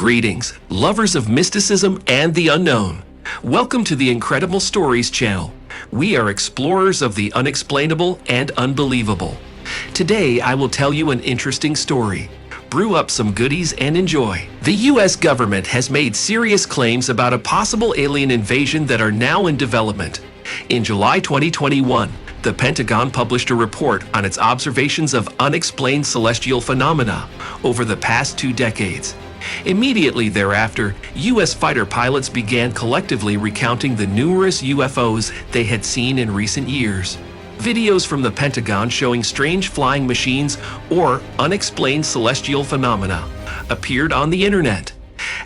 Greetings, lovers of mysticism and the unknown. Welcome to the Incredible Stories channel. We are explorers of the unexplainable and unbelievable. Today, I will tell you an interesting story. Brew up some goodies and enjoy. The U.S. government has made serious claims about a possible alien invasion that are now in development. In July 2021, the Pentagon published a report on its observations of unexplained celestial phenomena over the past 2 decades. Immediately thereafter, U.S. fighter pilots began collectively recounting the numerous UFOs they had seen in recent years. Videos from the Pentagon showing strange flying machines or unexplained celestial phenomena appeared on the internet.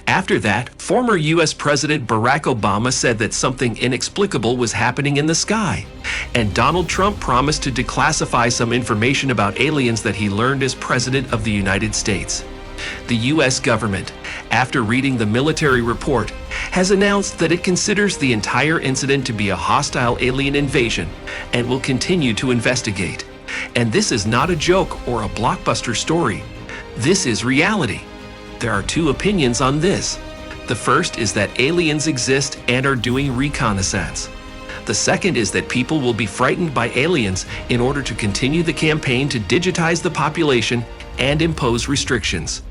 After that, former U.S. President Barack Obama said that something inexplicable was happening in the sky, and Donald Trump promised to declassify some information about aliens that he learned as President of the United States. The U.S. government, after reading the military report, has announced that it considers the entire incident to be a hostile alien invasion and will continue to investigate. And this is not a joke or a blockbuster story. This is reality. There are 2 opinions on this. The first is that aliens exist and are doing reconnaissance. The second is that people will be frightened by aliens in order to continue the campaign to digitize the population and impose restrictions.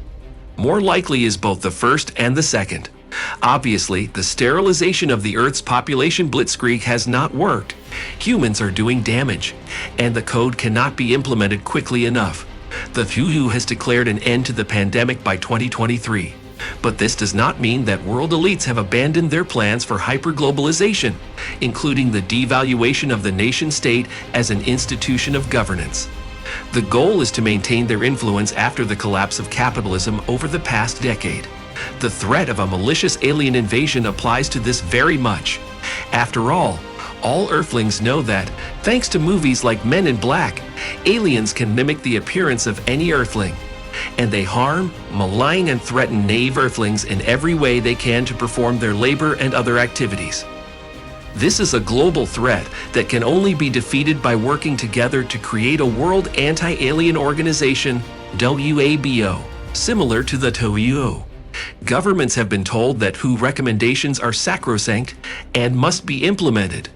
More likely is both the first and the second. Obviously, the sterilization of the Earth's population blitzkrieg has not worked. Humans are doing damage, and the code cannot be implemented quickly enough. The WHO has declared an end to the pandemic by 2023. But this does not mean that world elites have abandoned their plans for hyperglobalization, including the devaluation of the nation-state as an institution of governance. The goal is to maintain their influence after the collapse of capitalism over the past decade. The threat of a malicious alien invasion applies to this very much. After all Earthlings know that, thanks to movies like Men in Black, aliens can mimic the appearance of any Earthling. And they harm, malign, and threaten naive Earthlings in every way they can to perform their labor and other activities. This is a global threat that can only be defeated by working together to create a world anti-alien organization, WABO, similar to the WHO. Governments have been told that WHO recommendations are sacrosanct and must be implemented.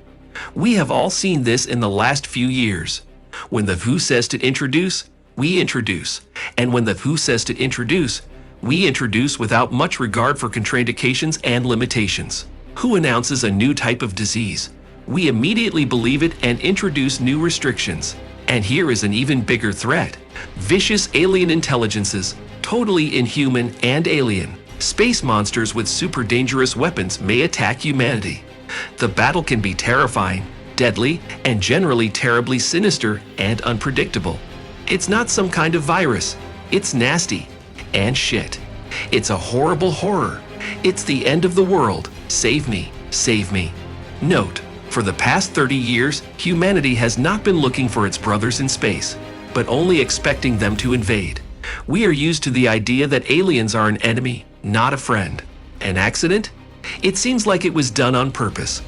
We have all seen this in the last few years. When the WHO says to introduce, we introduce. And when the WHO says to introduce, we introduce without much regard for contraindications and limitations. WHO announces a new type of disease. We immediately believe it and introduce new restrictions. And here is an even bigger threat. Vicious alien intelligences, totally inhuman and alien. Space monsters with super dangerous weapons may attack humanity. The battle can be terrifying, deadly, and generally terribly sinister and unpredictable. It's not some kind of virus. It's nasty and shit. It's a horrible horror. It's the end of the world. Save me, save me. Note, for the past 30 years, humanity has not been looking for its brothers in space, but only expecting them to invade. We are used to the idea that aliens are an enemy, not a friend. An accident? It seems like it was done on purpose.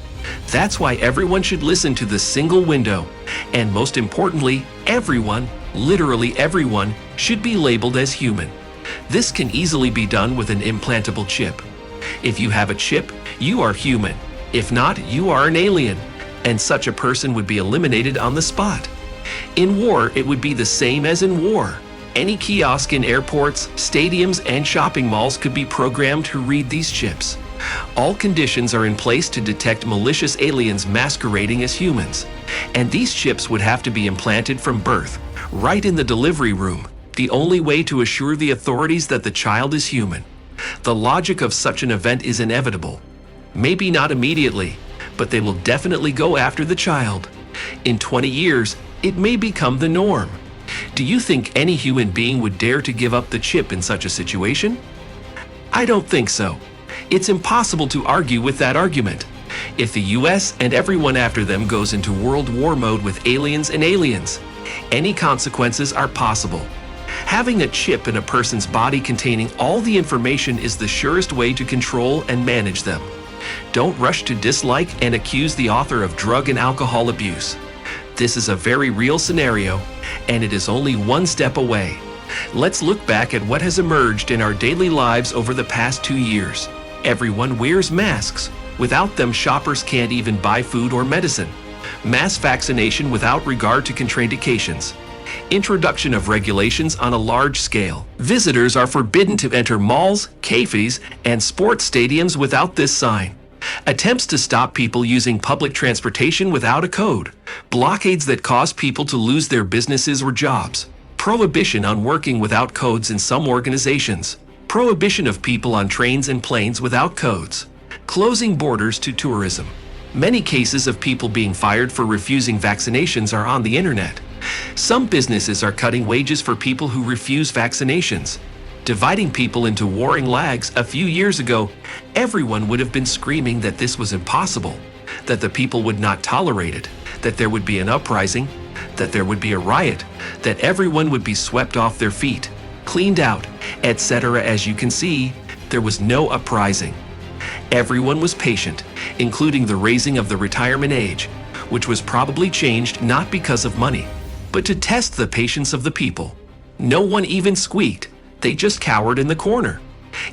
That's why everyone should listen to the single window. And most importantly, everyone, literally everyone, should be labeled as human. This can easily be done with an implantable chip. If you have a chip, you are human. If not, you are an alien, and such a person would be eliminated on the spot. In war, it would be the same as in war. Any kiosk in airports, stadiums, and shopping malls could be programmed to read these chips. All conditions are in place to detect malicious aliens masquerading as humans. And these chips would have to be implanted from birth, right in the delivery room, the only way to assure the authorities that the child is human. The logic of such an event is inevitable. Maybe not immediately, but they will definitely go after the child. In 20 years, it may become the norm. Do you think any human being would dare to give up the chip in such a situation? I don't think so. It's impossible to argue with that argument. If the US and everyone after them goes into World War mode with aliens and aliens, any consequences are possible. Having a chip in a person's body containing all the information is the surest way to control and manage them. Don't rush to dislike and accuse the author of drug and alcohol abuse. This is a very real scenario, and it is only one step away. Let's look back at what has emerged in our daily lives over the past 2 years. Everyone wears masks. Without them, shoppers can't even buy food or medicine. Mass vaccination without regard to contraindications. Introduction of regulations on a large scale. Visitors are forbidden to enter malls, cafes, and sports stadiums without this sign. Attempts to stop people using public transportation without a code. Blockades that cause people to lose their businesses or jobs. Prohibition on working without codes in some organizations. Prohibition of people on trains and planes without codes. Closing borders to tourism. Many cases of people being fired for refusing vaccinations are on the internet. Some businesses are cutting wages for people who refuse vaccinations. Dividing people into warring lags. A few years ago, everyone would have been screaming that this was impossible, that the people would not tolerate it, that there would be an uprising, that there would be a riot, that everyone would be swept off their feet, cleaned out, etc. As you can see, there was no uprising. Everyone was patient, including the raising of the retirement age, which was probably changed not because of money, but to test the patience of the people. No one even squeaked. They just cowered in the corner.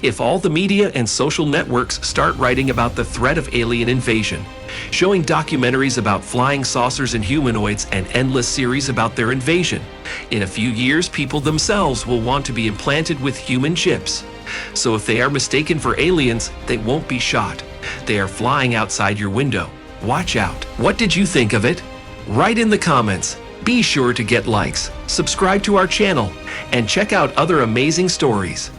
If all the media and social networks start writing about the threat of alien invasion, showing documentaries about flying saucers and humanoids and endless series about their invasion, in a few years people themselves will want to be implanted with human chips. So if they are mistaken for aliens, they won't be shot. They are flying outside your window. Watch out. What did you think of it? Write in the comments. Be sure to get likes, subscribe to our channel, and check out other amazing stories.